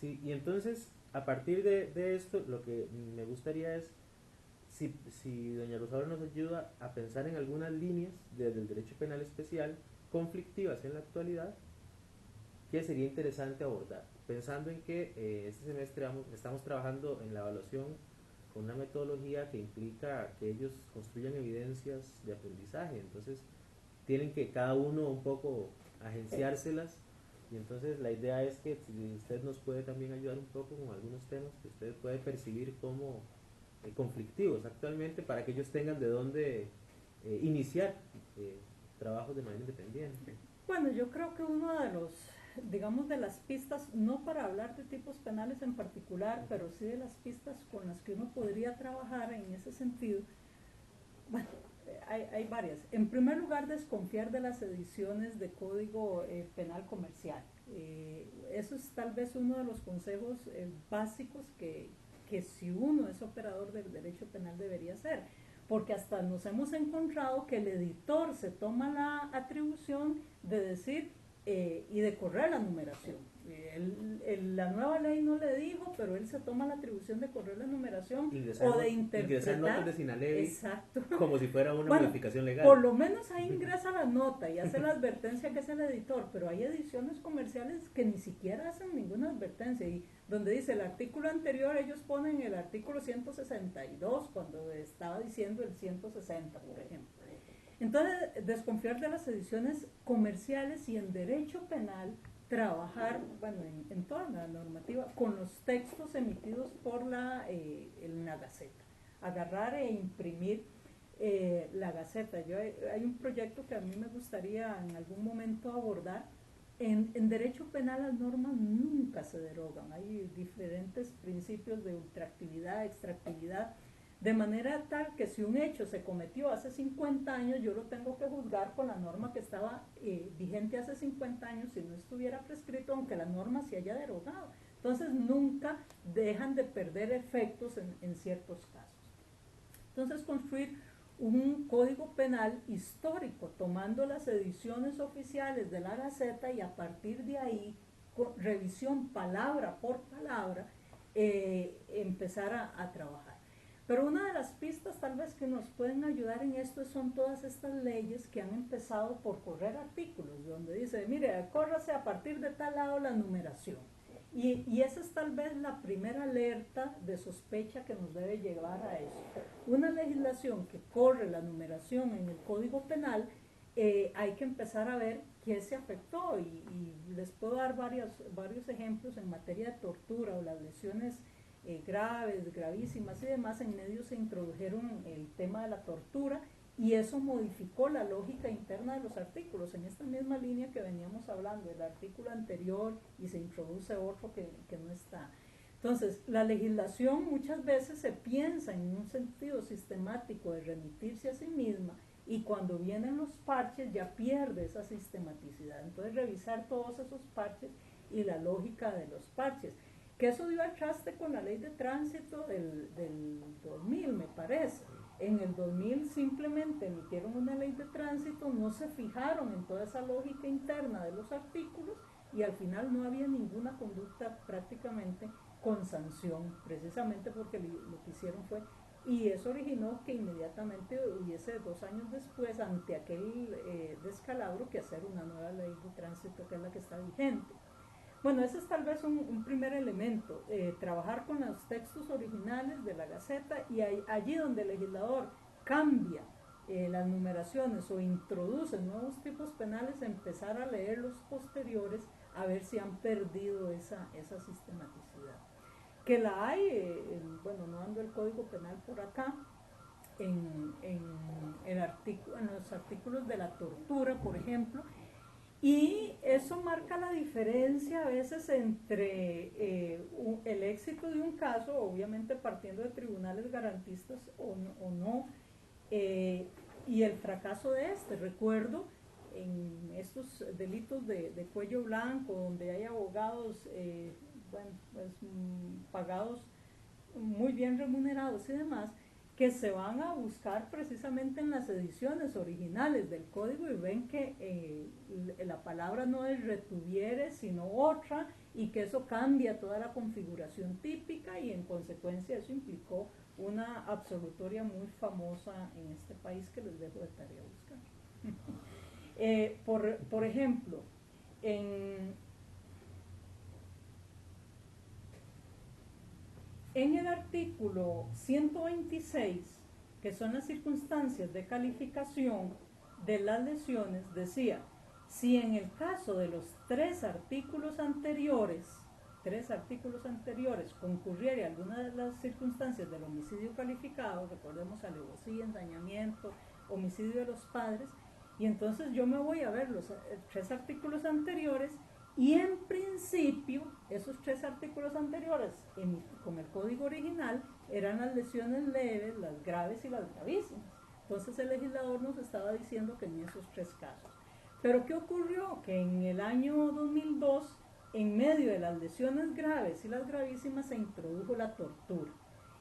Sí, y entonces, a partir de esto, lo que me gustaría es, si doña Rosaura nos ayuda a pensar en algunas líneas desde el derecho penal especial conflictivas en la actualidad, que sería interesante abordar, pensando en que este semestre estamos trabajando en la evaluación con una metodología que implica que ellos construyan evidencias de aprendizaje, entonces tienen que cada uno un poco agenciárselas, y entonces la idea es que si usted nos puede también ayudar un poco con algunos temas que usted puede percibir como conflictivos actualmente para que ellos tengan de dónde iniciar eh, trabajos de manera independiente. Bueno, yo creo que uno de los, digamos, de las pistas, no para hablar de tipos penales en particular, pero sí de las pistas con las que uno podría trabajar en ese sentido, bueno, hay varias. En primer lugar, desconfiar de las ediciones de código penal comercial. Eso es tal vez uno de los consejos básicos que si uno es operador del derecho penal debería hacer, porque hasta nos hemos encontrado que el editor se toma la atribución de decir y de correr la numeración. La nueva ley no le dijo, pero él se toma la atribución de correr la numeración o de Ingresar notas interpretar. de Sinalevi Exacto. como si fuera una Bueno, modificación legal. por lo menos ahí ingresa la nota y hace la advertencia que es el editor, pero hay ediciones comerciales que ni siquiera hacen ninguna advertencia, y donde dice el artículo anterior, ellos ponen el artículo 162 cuando estaba diciendo el 160, por ejemplo. Entonces, desconfiar de las ediciones comerciales, y en derecho penal trabajar, bueno, en toda la normativa, con los textos emitidos por en la Gaceta. Agarrar e imprimir la Gaceta. Hay un proyecto que a mí me gustaría en algún momento abordar. En derecho penal las normas nunca se derogan, hay diferentes principios de ultraactividad, extractividad, de manera tal que si un hecho se cometió hace 50 años, yo lo tengo que juzgar con la norma que estaba vigente hace 50 años si no estuviera prescrito, aunque la norma se haya derogado. Entonces nunca dejan de perder efectos en ciertos casos. Entonces construir un código penal histórico, tomando las ediciones oficiales de la Gaceta, y a partir de ahí, con revisión palabra por palabra, empezar a trabajar. Pero una de las pistas tal vez que nos pueden ayudar en esto son todas estas leyes que han empezado por correr artículos, donde dice, mire, córrase a partir de tal lado la numeración. Y esa es tal vez la primera alerta de sospecha que nos debe llevar a eso. Una legislación que corre la numeración en el Código Penal, hay que empezar a ver qué se afectó, y les puedo dar varios ejemplos en materia de tortura o las lesiones graves, gravísimas y demás. En medio se introdujeron el tema de la tortura, y eso modificó la lógica interna de los artículos, en esta misma línea que veníamos hablando del artículo anterior, y se introduce otro que no está. Entonces, la legislación muchas veces se piensa en un sentido sistemático de remitirse a sí misma, y cuando vienen los parches ya pierde esa sistematicidad. Entonces, revisar todos esos parches y la lógica de los parches, que eso dio al traste con la ley de tránsito del 2000, me parece. En el 2000 simplemente emitieron una ley de tránsito, no se fijaron en toda esa lógica interna de los artículos, y al final no había ninguna conducta prácticamente con sanción, precisamente porque lo que hicieron fue, y eso originó que inmediatamente hubiese 2 años después, ante aquel descalabro, que hacer una nueva ley de tránsito, que es la que está vigente. Bueno, ese es tal vez un primer elemento, trabajar con los textos originales de la Gaceta, y allí donde el legislador cambia las numeraciones o introduce nuevos tipos penales, empezar a leer los posteriores a ver si han perdido esa sistematicidad. Que la hay, bueno, no ando el Código Penal por acá, en los artículos de la tortura, por ejemplo, y eso marca la diferencia a veces entre el éxito de un caso, obviamente partiendo de tribunales garantistas o no, y el fracaso de este. Recuerdo en estos delitos de cuello blanco, donde hay abogados bueno, pues, pagados, muy bien remunerados y demás, que se van a buscar precisamente en las ediciones originales del código, y ven que la palabra no es retuviere, sino otra, y que eso cambia toda la configuración típica y en consecuencia eso implicó una absolutoria muy famosa en este país que les dejo de tarea buscar. Por ejemplo, en el artículo 126, que son las circunstancias de calificación de las lesiones, decía, si en el caso de los tres artículos anteriores concurriera alguna de las circunstancias del homicidio calificado, recordemos alevosía, ensañamiento, homicidio de los padres, y entonces yo me voy a ver los tres artículos anteriores y en principio esos tres artículos anteriores con el código original eran las lesiones leves, las graves y las gravísimas. Entonces el legislador nos estaba diciendo que en esos tres casos. Pero ¿qué ocurrió? Que en el año 2002, en medio de las lesiones graves y las gravísimas, se introdujo la tortura.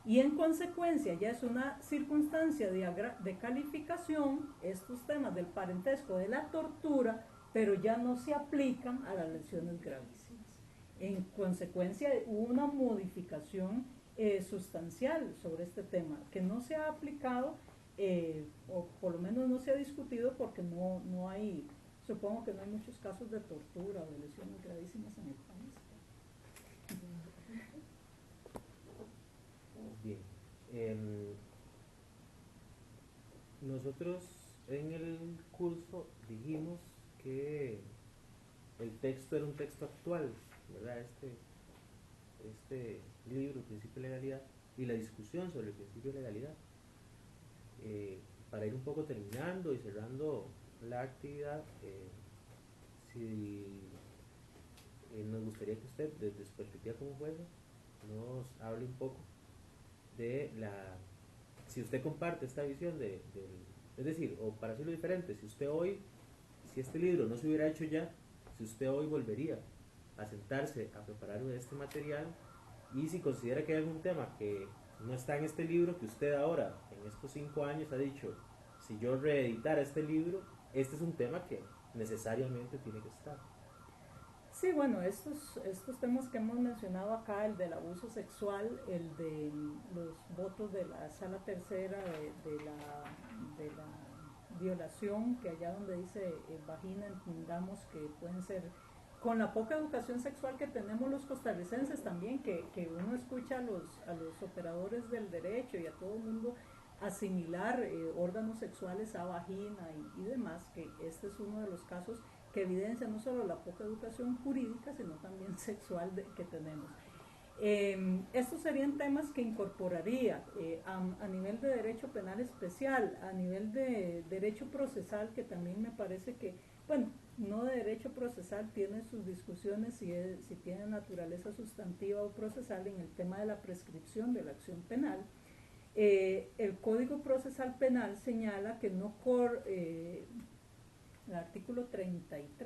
Y en consecuencia ya es una circunstancia de calificación, estos temas del parentesco de la tortura, pero ya no se aplican a las lesiones gravísimas. En consecuencia hubo una modificación sustancial sobre este tema, que no se ha aplicado, o por lo menos no se ha discutido porque no hay, supongo que no hay muchos casos de tortura o de lesiones gravísimas en el país. Bien. Nosotros en el curso dijimos que el texto era un texto actual, ¿verdad? Este libro, el principio de legalidad, y la discusión sobre el principio de legalidad. Para ir un poco terminando y cerrando la actividad, nos gustaría que usted, desde su perspectiva como juez, nos hable un poco de si usted comparte esta visión es decir, o para hacerlo diferente, si este libro no se hubiera hecho ya, si usted hoy volvería a sentarse a preparar este material, y si considera que hay algún tema que no está en este libro, que usted ahora, en estos 5 años, ha dicho, si yo reeditara este libro, este es un tema que necesariamente tiene que estar. Sí, bueno, estos temas que hemos mencionado acá, el del abuso sexual, el de los votos de la sala tercera de la violación, que allá donde dice vagina, entendamos que pueden ser, con la poca educación sexual que tenemos los costarricenses también, que uno escucha a los operadores del derecho y a todo el mundo asimilar órganos sexuales a vagina y demás, que este es uno de los casos que evidencia no solo la poca educación jurídica, sino también sexual que tenemos. Estos serían temas que incorporaría a nivel de derecho penal especial, a nivel de derecho procesal, que también me parece que, bueno, no de derecho procesal, tiene sus discusiones si tiene naturaleza sustantiva o procesal en el tema de la prescripción de la acción penal. El Código Procesal Penal señala que el artículo 33